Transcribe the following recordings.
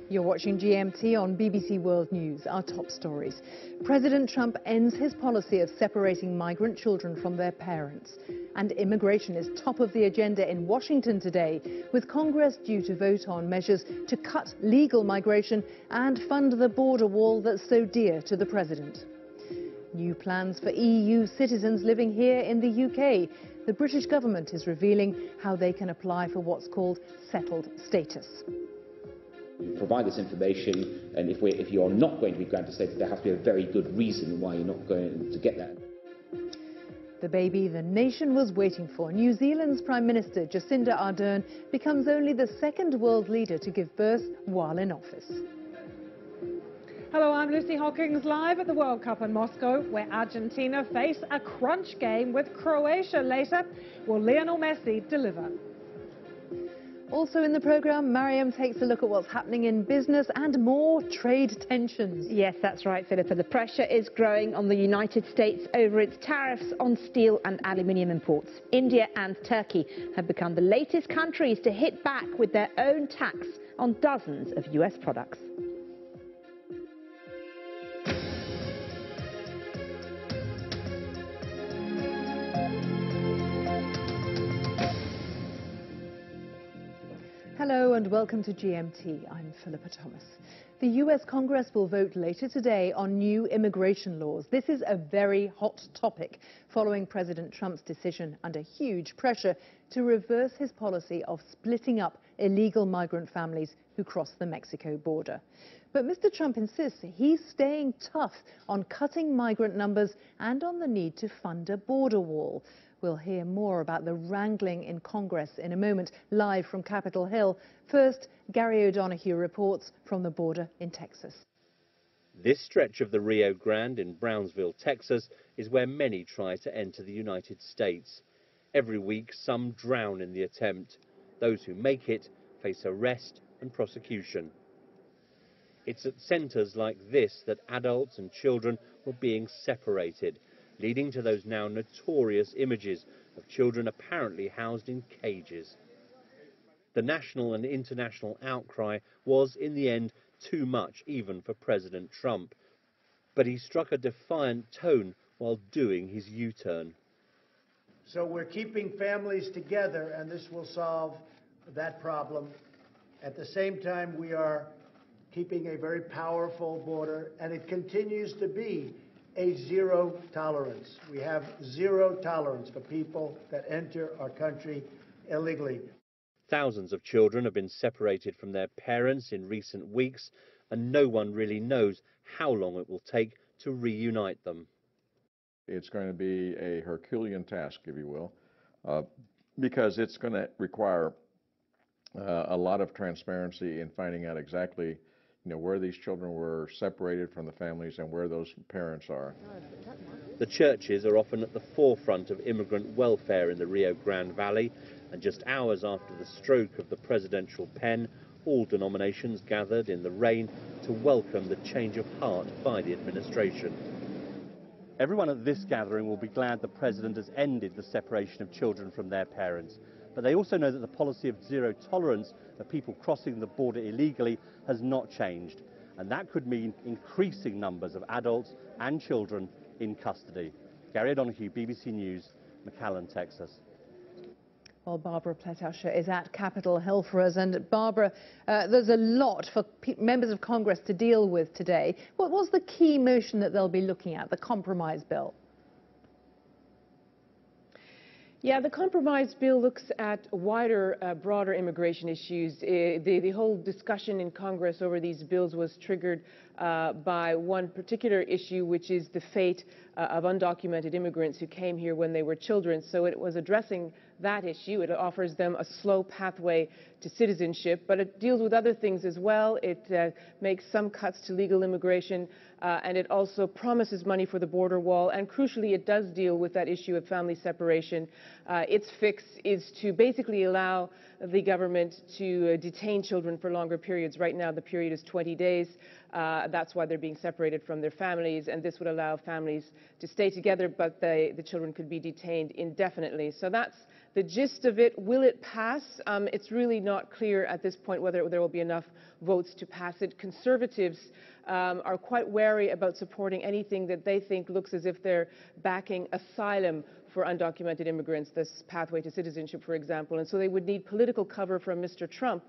You're watching GMT on BBC World News. Our top stories. President Trump ends his policy of separating migrant children from their parents. And immigration is top of the agenda in Washington today, with Congress due to vote on measures to cut legal migration and fund the border wall that's so dear to the president. New plans for EU citizens living here in the UK. The British government is revealing how they can apply for what's called settled status. You provide this information, and if you're not going to be granted status, there has to be a very good reason why you're not going to get that. The baby the nation was waiting for. New Zealand's Prime Minister Jacinda Ardern becomes only the second world leader to give birth while in office. Hello, I'm Lucy Hawkins, live at the World Cup in Moscow, where Argentina face a crunch game with Croatia later. Will Lionel Messi deliver? Also in the programme, Mariam takes a look at what's happening in business and more trade tensions. Yes, that's right, Philippa. The pressure is growing on the United States over its tariffs on steel and aluminium imports. India and Turkey have become the latest countries to hit back with their own tax on dozens of US products. Hello and welcome to GMT. I'm Philippa Thomas. The US Congress will vote later today on new immigration laws. This is a very hot topic following President Trump's decision under huge pressure to reverse his policy of splitting up illegal migrant families who cross the Mexico border. But Mr. Trump insists he's staying tough on cutting migrant numbers and on the need to fund a border wall. We'll hear more about the wrangling in Congress in a moment, live from Capitol Hill. First, Gary O'Donoghue reports from the border in Texas. This stretch of the Rio Grande in Brownsville, Texas, is where many try to enter the United States. Every week, some drown in the attempt. Those who make it face arrest and prosecution. It's at centres like this that adults and children were being separated, leading to those now notorious images of children apparently housed in cages. The national and international outcry was, in the end, too much even for President Trump. But he struck a defiant tone while doing his U-turn. So we're keeping families together, and this will solve that problem. At the same time, we are keeping a very powerful border, and it continues to be a zero tolerance. We have zero tolerance for people that enter our country illegally. Thousands of children have been separated from their parents in recent weeks, and no one really knows how long it will take to reunite them. It's going to be a Herculean task, if you will, because it's going to require a lot of transparency in finding out exactly where these children were separated from the families and where those parents are. The churches are often at the forefront of immigrant welfare in the Rio Grande Valley, and just hours after the stroke of the presidential pen, all denominations gathered in the rain to welcome the change of heart by the administration. Everyone at this gathering will be glad the president has ended the separation of children from their parents. But they also know that the policy of zero tolerance of people crossing the border illegally has not changed. And that could mean increasing numbers of adults and children in custody. Gary O'Donoghue, BBC News, McAllen, Texas. Well, Barbara Pletasher is at Capitol Hill for us. And Barbara, there's a lot for members of Congress to deal with today. What was the key motion that they'll be looking at, the compromise bill? Yeah, the compromise bill looks at wider, broader immigration issues. The whole discussion in Congress over these bills was triggered by one particular issue, which is the fate of undocumented immigrants who came here when they were children. So it was addressing that issue. It offers them a slow pathway to citizenship, but it deals with other things as well. It makes some cuts to legal immigration, and it also promises money for the border wall. And crucially, it does deal with that issue of family separation. Its fix is to basically allow the government to detain children for longer periods. Right now, the period is 20 days. That's why they're being separated from their families, and this would allow families to stay together, but the children could be detained indefinitely. So that's The gist of it, will it pass? It's really not clear at this point whether there will be enough votes to pass it. Conservatives are quite wary about supporting anything that they think looks as if they're backing asylum for undocumented immigrants, this pathway to citizenship, for example. And so they would need political cover from Mr. Trump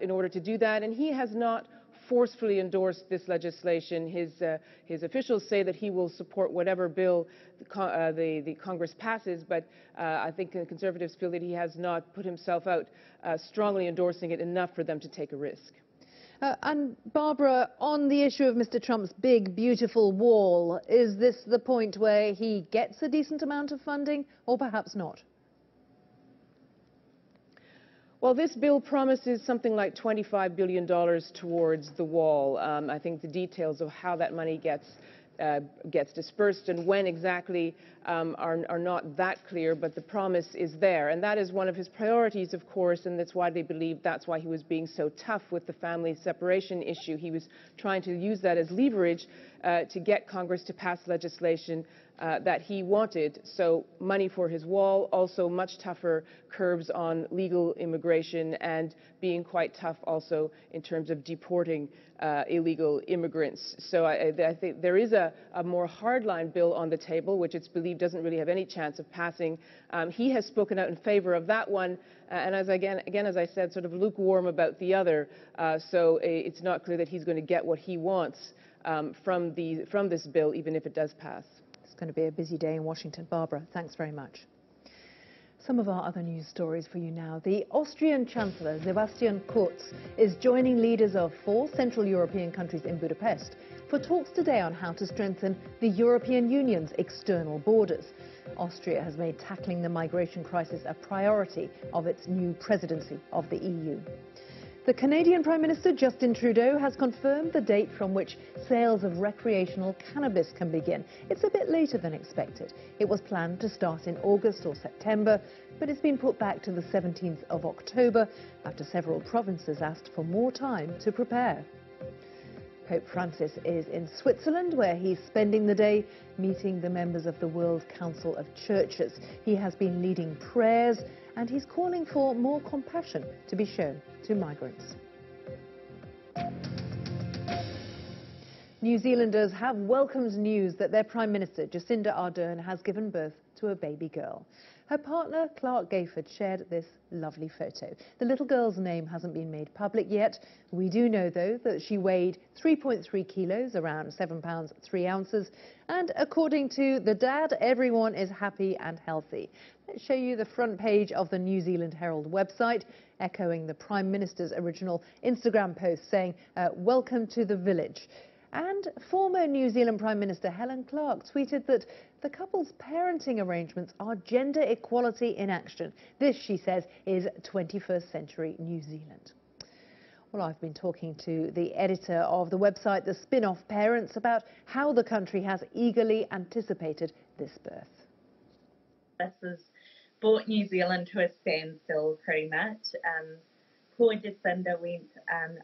in order to do that. And he has not forcefully endorsed this legislation. His officials say that he will support whatever bill the Congress passes, but I think the Conservatives feel that he has not put himself out strongly endorsing it enough for them to take a risk. And Barbara, on the issue of Mr. Trump's big, beautiful wall, is this the point where he gets a decent amount of funding, or perhaps not? Well, this bill promises something like $25 billion towards the wall. I think the details of how that money gets dispersed and when exactly are not that clear, but the promise is there. And that is one of his priorities, of course, and that's why they believe that's why he was being so tough with the family separation issue. He was trying to use that as leverage to get Congress to pass legislation that he wanted. So money for his wall, also much tougher curbs on legal immigration, and being quite tough also in terms of deporting illegal immigrants. So I think there is a more hardline bill on the table, which it's believed doesn't really have any chance of passing. He has spoken out in favor of that one, and as I said, sort of lukewarm about the other. So it's not clear that he's going to get what he wants from this bill, even if it does pass. It's going to be a busy day in Washington. Barbara, thanks very much. Some of our other news stories for you now. The Austrian Chancellor, Sebastian Kurz, is joining leaders of 4 Central European countries in Budapest for talks today on how to strengthen the European Union's external borders. Austria has made tackling the migration crisis a priority of its new presidency of the EU. The Canadian Prime Minister Justin Trudeau has confirmed the date from which sales of recreational cannabis can begin. It's a bit later than expected. It was planned to start in August or September, but it's been put back to the 17th of October after several provinces asked for more time to prepare. Pope Francis is in Switzerland, where he's spending the day meeting the members of the World Council of Churches. He has been leading prayers, and he's calling for more compassion to be shown to migrants. New Zealanders have welcomed news that their Prime Minister, Jacinda Ardern, has given birth to a baby girl. Her partner, Clark Gayford, shared this lovely photo. The little girl's name hasn't been made public yet. We do know, though, that she weighed 3.3 kilos, around 7 pounds 3 ounces. And according to the dad, everyone is happy and healthy. Let's show you the front page of the New Zealand Herald website, echoing the Prime Minister's original Instagram post saying, "Welcome to the village." And former New Zealand Prime Minister Helen Clark tweeted that the couple's parenting arrangements are gender equality in action. This, she says, is 21st century New Zealand. Well, I've been talking to the editor of the website The Spin-Off Parents about how the country has eagerly anticipated this birth. This has brought New Zealand to a standstill pretty much. Poor Jacinda went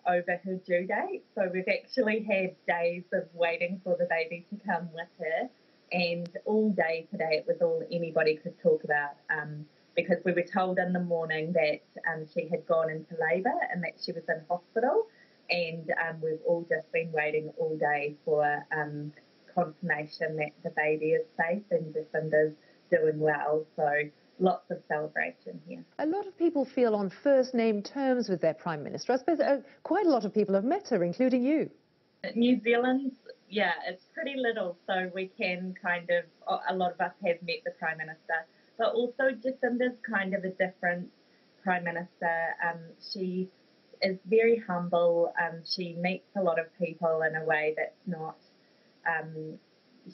over her due date, so we've actually had days of waiting for the baby to come with her, and all day today it was all anybody could talk about, because we were told in the morning that she had gone into labour and that she was in hospital, and we've all just been waiting all day for confirmation that the baby is safe and Jacinda's doing well. So lots of celebration here. A lot of people feel on first-name terms with their Prime Minister. I suppose quite a lot of people have met her, including you. New Zealand, yeah, it's pretty little, so we can kind of, a lot of us have met the Prime Minister, but also Jacinda's kind of a different Prime Minister. She is very humble. She meets a lot of people in a way that's not,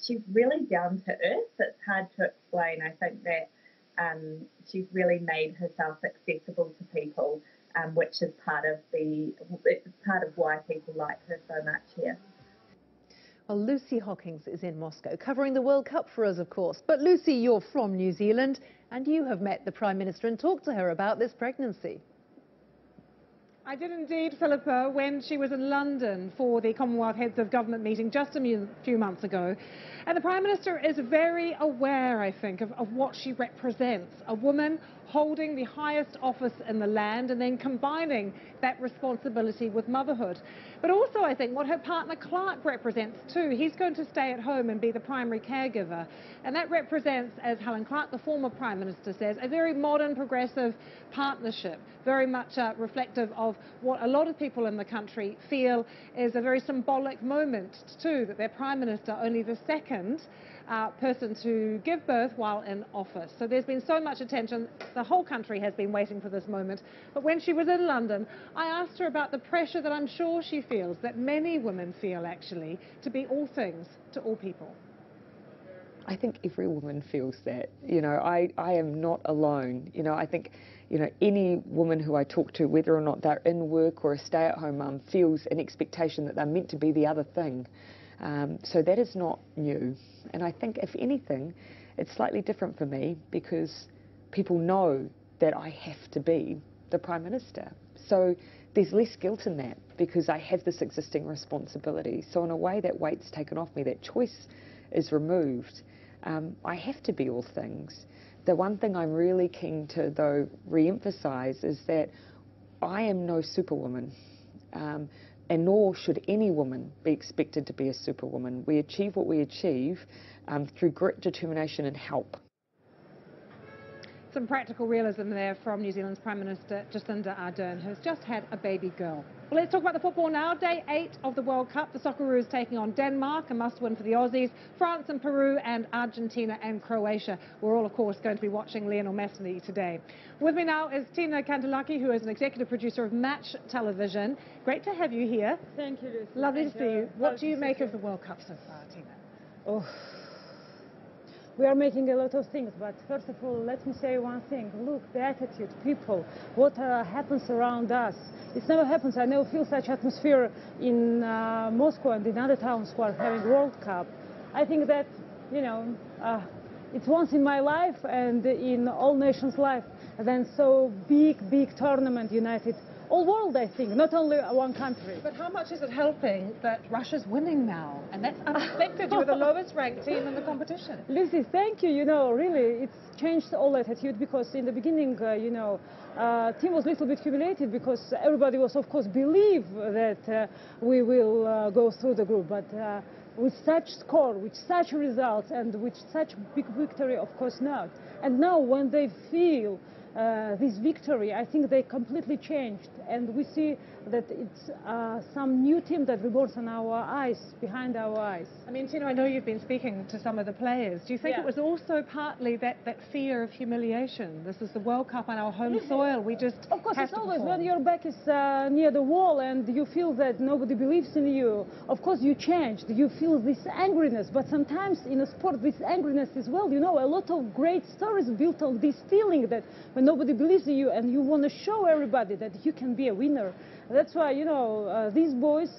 she's really down to earth. It's hard to explain. I think that she's really made herself accessible to people, which is part of why people like her so much here. Well, Lucy Hawkins is in Moscow, covering the World Cup for us, of course. But Lucy, you're from New Zealand, and you have met the Prime Minister and talked to her about this pregnancy. I did indeed, Philippa, when she was in London for the Commonwealth Heads of Government meeting just a few months ago. And the Prime Minister is very aware, I think, of what she represents. A woman holding the highest office in the land and then combining that responsibility with motherhood. But also, I think, what her partner Clark represents too. He's going to stay at home and be the primary caregiver. And that represents, as Helen Clark, the former Prime Minister, says, a very modern, progressive partnership, very much reflective of what a lot of people in the country feel is a very symbolic moment too, that their Prime Minister, only the second person to give birth while in office. So there's been so much attention. The whole country has been waiting for this moment. But when she was in London, I asked her about the pressure that I'm sure she feels, that many women feel actually, to be all things to all people. I think every woman feels that. You know, I am not alone. You know, I think, you know, any woman who I talk to, whether or not they're in work or a stay-at-home mum, feels an expectation that they're meant to be the other thing. So that is not new. And I think, if anything, it's slightly different for me because people know that I have to be the Prime Minister. So there's less guilt in that because I have this existing responsibility. So in a way, that weight's taken off me, that choice is removed. I have to be all things. The one thing I'm really keen to, though, re-emphasise is that I am no superwoman. And nor should any woman be expected to be a superwoman. We achieve what we achieve through grit, determination and help. Some practical realism there from New Zealand's Prime Minister Jacinda Ardern, who's just had a baby girl. Well, let's talk about the football now. Day 8 of the World Cup. The Socceroos taking on Denmark, a must-win for the Aussies. France and Peru and Argentina and Croatia. We're all, of course, going to be watching Lionel Messi today. With me now is Tina Kantalaki, who is an executive producer of Match Television. Great to have you here. Thank you, Lucy. Lovely to see you. What do you make of the World Cup so far, Tina? Oh, we are making a lot of things, but first of all, let me say one thing. Look, the attitude, people, what happens around us. It never happens. I never feel such atmosphere in Moscow and in other towns who are having World Cup. I think that, you know, it's once in my life and in all nations' life. And then so big tournament united all world, I think, not only one country. But how much is it helping that Russia's winning now? And that's unexpected. You're the lowest ranked team in the competition. Lucy, thank you. You know, really, it's changed all attitude because in the beginning, you know, team was a little bit humiliated because everybody was, of course, believe that we will go through the group. But with such score, with such results, and with such big victory, of course not. And now when they feel this victory, I think they completely changed, and we see that it's some new team that reborns on our eyes, behind our eyes. I mean, Tina, I know you've been speaking to some of the players. Do you think it was also partly that fear of humiliation? This is the World Cup on our home soil. We just of course, have it's to always perform. when your back is near the wall and you feel that nobody believes in you. Of course, you changed. You feel this angriness, but sometimes in a sport, this angriness is, well, you know, a lot of great stories built on this feeling that when nobody believes in you and you want to show everybody that you can be a winner. That's why, you know, these boys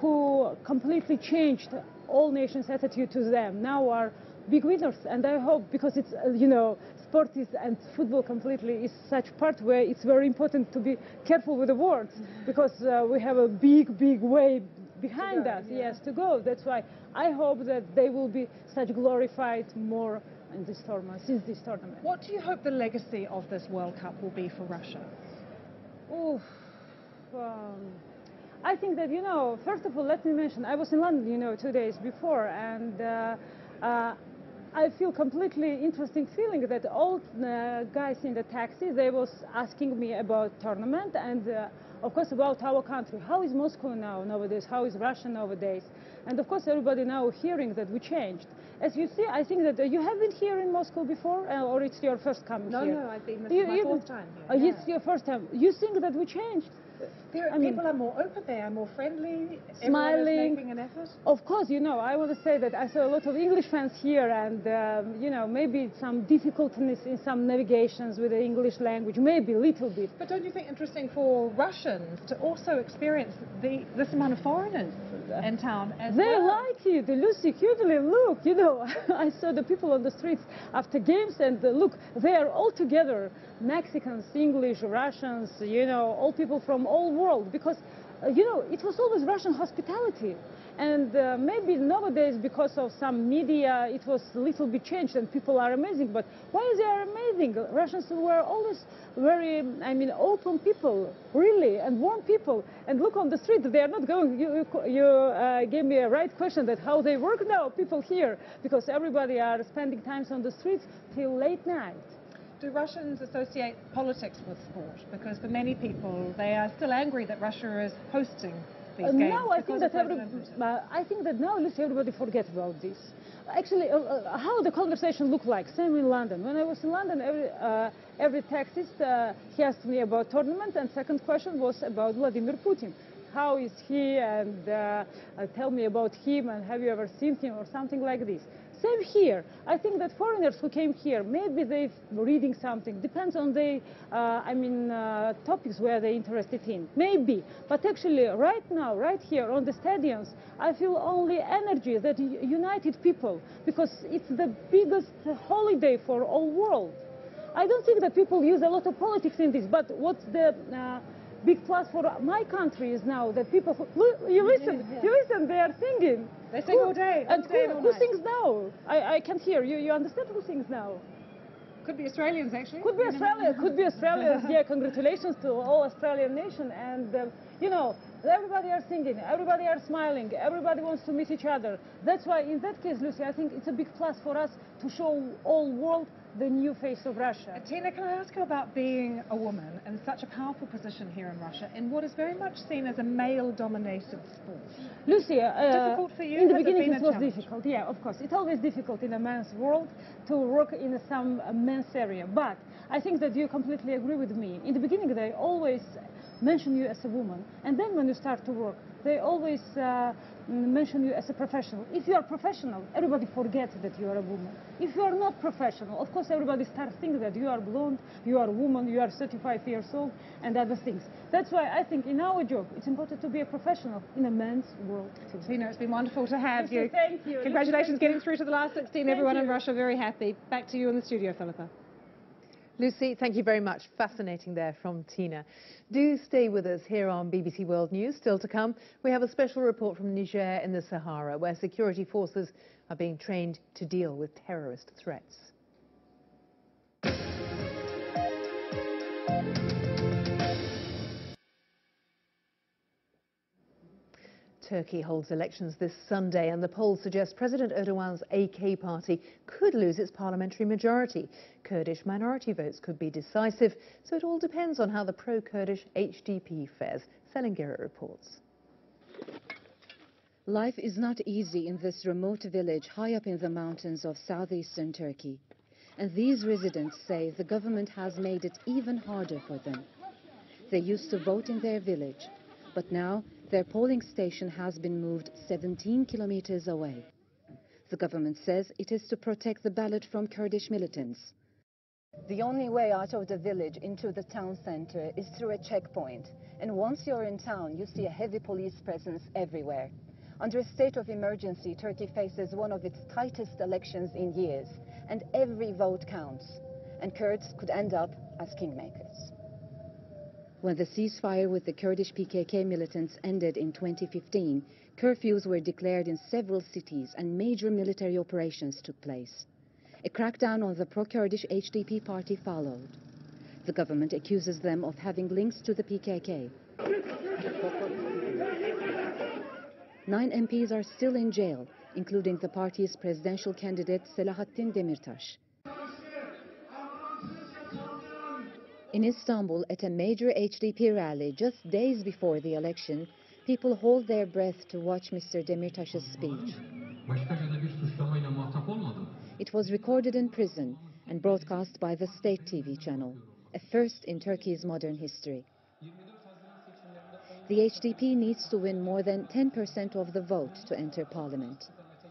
who completely changed all nations' attitude to them now are big winners. And I hope, because it's, you know, sport is, and football completely is such part where it's very important to be careful with the words, because we have a big way behind us, yes, to go. That's why I hope that they will be such glorified more in this tournament, since this tournament. What do you hope the legacy of this World Cup will be for Russia? Oof. I think that, you know, first of all, let me mention, I was in London, you know, 2 days before, and I feel completely interesting feeling that all guys in the taxi, they was asking me about tournament and, of course, about our country. How is Moscow now nowadays? How is Russia nowadays? And, of course, everybody now hearing that we changed. As you see, I think that you have been here in Moscow before, or it's your first coming here? No, I've been, this is my fourth time here. It's your first time. You think that we changed? People are more open, they are more friendly, Smiling. everyone is making an effort. Of course, you know, I want to say that I saw a lot of English fans here, and you know, maybe some difficulties in some navigations with the English language, maybe a little bit. But don't you think interesting for Russians to also experience this amount of foreigners in town as They well? like it, Lucy, cutely, look, you know, I saw the people on the streets after games, and look, they are all together, Mexicans, English, Russians, you know, all people from all world, because, you know, it was always Russian hospitality. And maybe nowadays, because of some media, it was a little bit changed and people are amazing. But why is they are amazing? Russians were always very, I mean, open people, really, and warm people. And look on the street, they are not going, you gave me a right question that how they work now, people here, because everybody are spending times on the streets till late night. Do Russians associate politics with sport? Because for many people, they are still angry that Russia is hosting these games. Now I think that now, Lucy, everybody forget about this. Actually, how the conversation looked like, same in London. When I was in London, every taxist, he asked me about tournament, and second question was about Vladimir Putin. How is he, and tell me about him, and have you ever seen him, or something like this. Same here. I think that foreigners who came here, maybe they're reading something, depends on the, topics where they're interested in, maybe. But actually, right now, right here on the stadiums, I feel only energy that united people, because it's the biggest holiday for all world. I don't think that people use a lot of politics in this, but what's the big plus for my country is now that people, you listen, they are singing. They sing all day. And who sings now? I can't hear. You understand who sings now? Could be Australians, actually. Could be Australians. Could be Australians. Yeah, congratulations to all Australian nation. And, you know, everybody are singing, everybody are smiling, everybody wants to meet each other. That's why, in that case, Lucy, I think it's a big plus for us to show all world the new face of Russia. Tina, can I ask you about being a woman in such a powerful position here in Russia in what is very much seen as a male-dominated sport? Lucy, difficult for you? In the beginning it was difficult, yeah, of course. It's always difficult in a man's world to work in some men's area. But I think that you completely agree with me. In the beginning they always mention you as a woman, and then when you start to work, they always mention you as a professional. If you are professional, everybody forgets that you are a woman. If you are not professional, of course everybody starts thinking that you are blonde, you are a woman, you are 35 years old, and other things. That's why I think in our job, it's important to be a professional in a man's world too. Tina, it's been wonderful to have you. Thank you. Congratulations getting through to the last 16. Everyone in Russia very happy. Back to you in the studio, Philippa. Lucy, thank you very much. Fascinating there from Tina. Do stay with us here on BBC World News. Still to come, we have a special report from Niger in the Sahara, where security forces are being trained to deal with terrorist threats. Turkey holds elections this Sunday, and the polls suggest President Erdogan's AK party could lose its parliamentary majority. Kurdish minority votes could be decisive, so it all depends on how the pro-Kurdish HDP fares. Selin reports. Life is not easy in this remote village high up in the mountains of southeastern Turkey. And these residents say the government has made it even harder for them. They used to vote in their village, but now their polling station has been moved 17 kilometers away. The government says it is to protect the ballot from Kurdish militants. The only way out of the village into the town center is through a checkpoint. And once you're in town, you see a heavy police presence everywhere. Under a state of emergency, Turkey faces one of its tightest elections in years, and every vote counts. And Kurds could end up as kingmakers. When the ceasefire with the Kurdish PKK militants ended in 2015, curfews were declared in several cities and major military operations took place. A crackdown on the pro-Kurdish HDP party followed. The government accuses them of having links to the PKK. 9 MPs are still in jail, including the party's presidential candidate Selahattin Demirtas. In Istanbul, at a major HDP rally just days before the election, people hold their breath to watch Mr. Demirtas's speech. It was recorded in prison and broadcast by the state TV channel, a first in Turkey's modern history. The HDP needs to win more than 10% of the vote to enter parliament.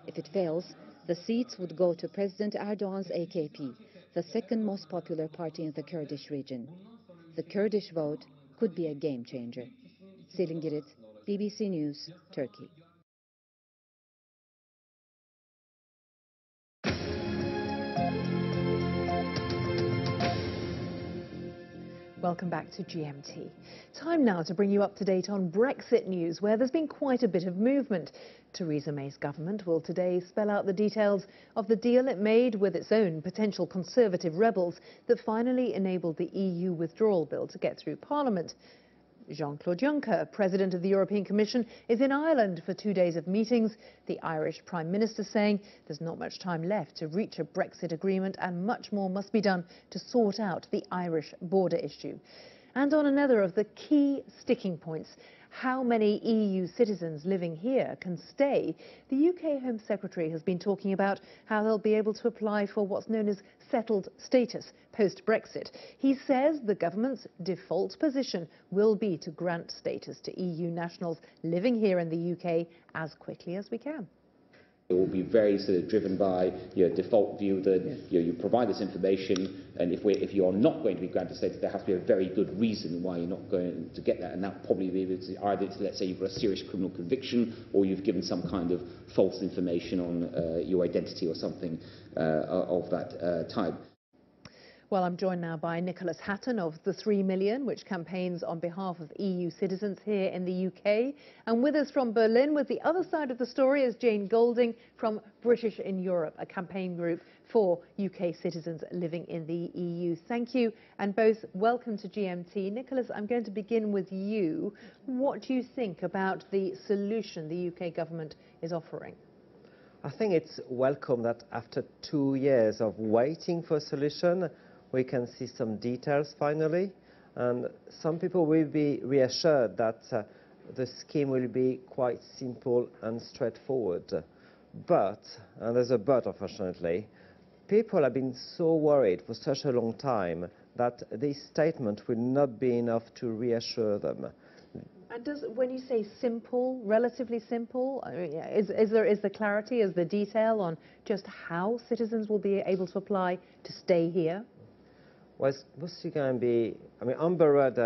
If it fails, the seats would go to President Erdogan's AKP, the second most popular party in the Kurdish region. The Kurdish vote could be a game changer. Selin Girit, BBC News, Turkey. Welcome back to GMT. Time now to bring you up to date on Brexit news, where there's been quite a bit of movement. Theresa May's government will today spell out the details of the deal it made with its own potential Conservative rebels that finally enabled the EU withdrawal bill to get through Parliament. Jean-Claude Juncker, President of the European Commission, is in Ireland for 2 days of meetings. The Irish Prime Minister saying there's not much time left to reach a Brexit agreement and much more must be done to sort out the Irish border issue. And on another of the key sticking points, how many EU citizens living here can stay, the UK Home Secretary has been talking about how they'll be able to apply for what's known as settled status post-Brexit. He says the government's default position will be to grant status to EU nationals living here in the UK as quickly as we can. It will be very sort of driven by your default view that you provide this information, and if you're not going to be granted status, there has to be a very good reason why you're not going to get that, and that will probably be either, let's say, you've got a serious criminal conviction, or you've given some kind of false information on your identity or something of that type. Well, I'm joined now by Nicholas Hatton of the 3 Million, which campaigns on behalf of EU citizens here in the UK. And with us from Berlin, with the other side of the story, is Jane Golding from British in Europe, a campaign group for UK citizens living in the EU. Thank you, and both welcome to GMT. Nicholas, I'm going to begin with you. What do you think about the solution the UK government is offering? I think it's welcome that after 2 years of waiting for a solution, we can see some details finally, and some people will be reassured that the scheme will be quite simple and straightforward. But, and there's a but unfortunately, people have been so worried for such a long time that this statement will not be enough to reassure them. And when you say simple, relatively simple, I mean, is there clarity, is there detail on just how citizens will be able to apply to stay here? Well, it's mostly going to be, I mean, Amber Rudd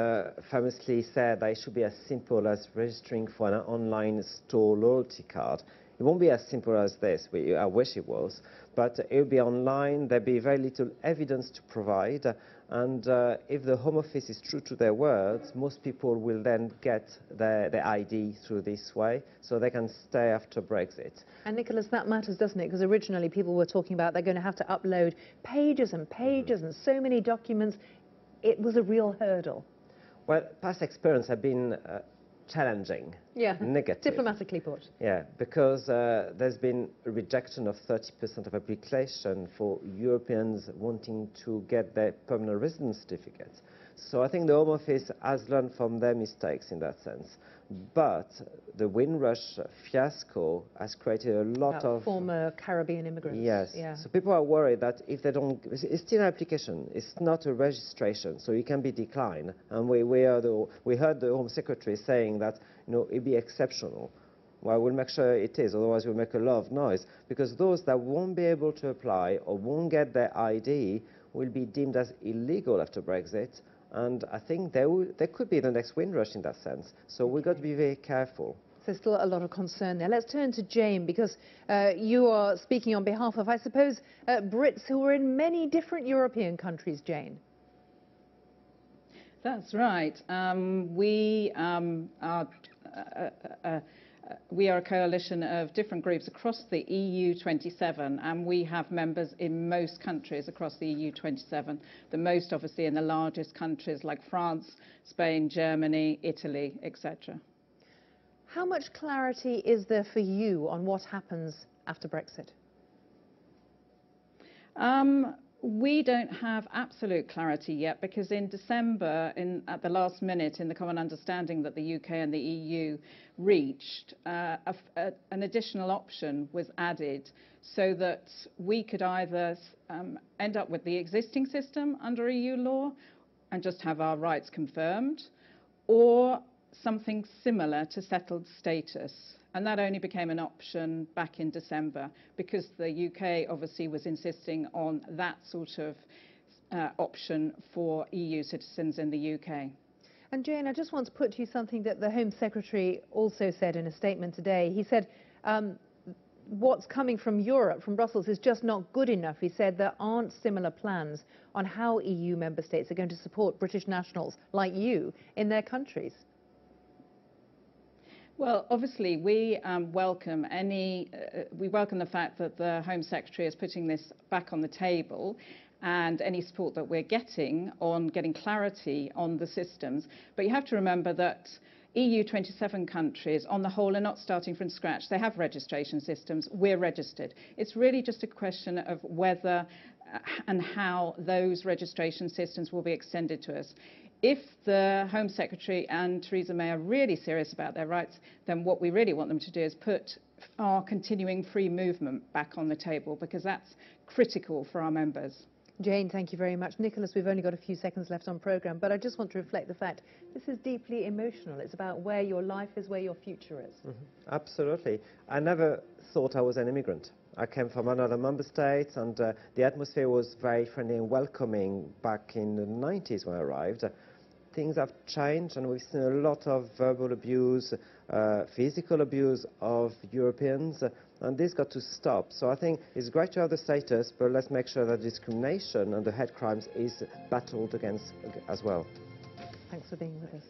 famously said that it should be as simple as registering for an online store loyalty card. It won't be as simple as this, I wish it was, but it will be online, there'll be very little evidence to provide, and if the Home Office is true to their words, most people will then get their ID through this way, so they can stay after Brexit. And Nicholas, that matters, doesn't it? Because originally people were talking about they're going to have to upload pages and pages and so many documents. It was a real hurdle. Well, past experience have been challenging, negative. Diplomatically put. Yeah, because there's been a rejection of 30% of application for Europeans wanting to get their permanent residence certificates. So I think the Home Office has learned from their mistakes in that sense. But the Windrush fiasco has created a lot of former Caribbean immigrants. Yes. Yeah. So people are worried that if they don't, it's still an application. It's not a registration, so it can be declined. And we heard the Home Secretary saying that it'd be exceptional. Well, we'll make sure it is. Otherwise, we'll make a lot of noise because those that won't be able to apply or won't get their ID will be deemed as illegal after Brexit. And I think there could be the next Windrush in that sense. So we've got to be very careful. There's still a lot of concern there. Let's turn to Jane, because you are speaking on behalf of, I suppose, Brits who are in many different European countries, Jane. That's right. We are a coalition of different groups across the EU 27, and we have members in most countries across the EU 27, the most obviously in the largest countries like France, Spain, Germany, Italy, etc. How much clarity is there for you on what happens after Brexit? We don't have absolute clarity yet, because in December, at the last minute, in the common understanding that the UK and the EU reached, an additional option was added so that we could either end up with the existing system under EU law and just have our rights confirmed, or something similar to settled status. And that only became an option back in December because the UK obviously was insisting on that sort of option for EU citizens in the UK. And Jane, I just want to put to you something that the Home Secretary also said in a statement today. He said what's coming from Europe, from Brussels, is just not good enough. He said there aren't similar plans on how EU member states are going to support British nationals like you in their countries. Well, obviously, we welcome the fact that the Home Secretary is putting this back on the table, and any support that we're getting on getting clarity on the systems. But you have to remember that EU 27 countries, on the whole, are not starting from scratch. They have registration systems. We're registered. It's really just a question of whether and how those registration systems will be extended to us. If the Home Secretary and Theresa May are really serious about their rights, then what we really want them to do is put our continuing free movement back on the table, because that's critical for our members. Jane, thank you very much. Nicholas, we've only got a few seconds left on programme, but I just want to reflect the fact this is deeply emotional. It's about where your life is, where your future is. Mm-hmm. Absolutely. I never thought I was an immigrant. I came from another member state, and the atmosphere was very friendly and welcoming back in the 90s when I arrived. Things have changed, and we've seen a lot of verbal abuse, physical abuse of Europeans, and this got to stop. So I think it's great to have the status, but let's make sure that discrimination and the hate crimes is battled against as well. Thanks for being with us.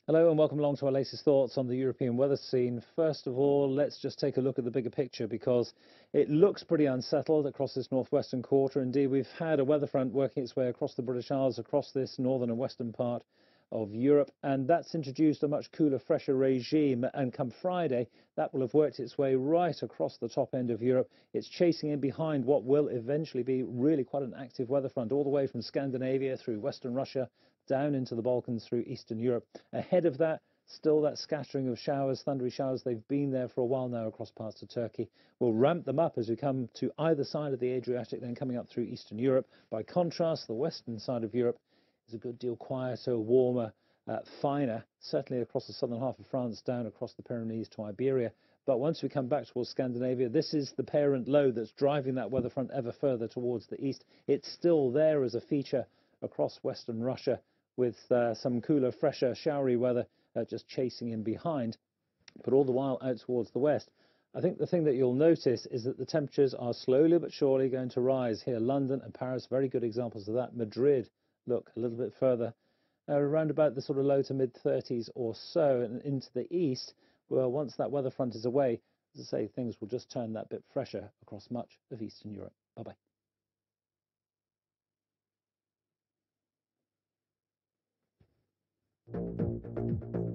Hello and welcome along to our latest thoughts on the European weather scene. First of all, let's just take a look at the bigger picture, because it looks pretty unsettled across this northwestern quarter. Indeed, we've had a weather front working its way across the British Isles, across this northern and western part of Europe, and that's introduced a much cooler, fresher regime, and come Friday that will have worked its way right across the top end of Europe. It's chasing in behind what will eventually be really quite an active weather front, all the way from Scandinavia through western Russia down into the Balkans through Eastern Europe. Ahead of that, still that scattering of showers, thundery showers. They've been there for a while now across parts of Turkey. We'll ramp them up as we come to either side of the Adriatic, then coming up through Eastern Europe. By contrast, the western side of Europe is a good deal quieter, warmer, finer, certainly across the southern half of France, down across the Pyrenees to Iberia. But once we come back towards Scandinavia, this is the parent low that's driving that weather front ever further towards the east. It's still there as a feature across western Russia, with some cooler, fresher, showery weather just chasing in behind, but all the while out towards the west. I think the thing that you'll notice is that the temperatures are slowly but surely going to rise here. London and Paris, very good examples of that. Madrid, look, a little bit further, around about the sort of low to mid-30s or so, and into the east, well, once that weather front is away, as I say, things will just turn that bit fresher across much of Eastern Europe. Bye-bye. Thank you.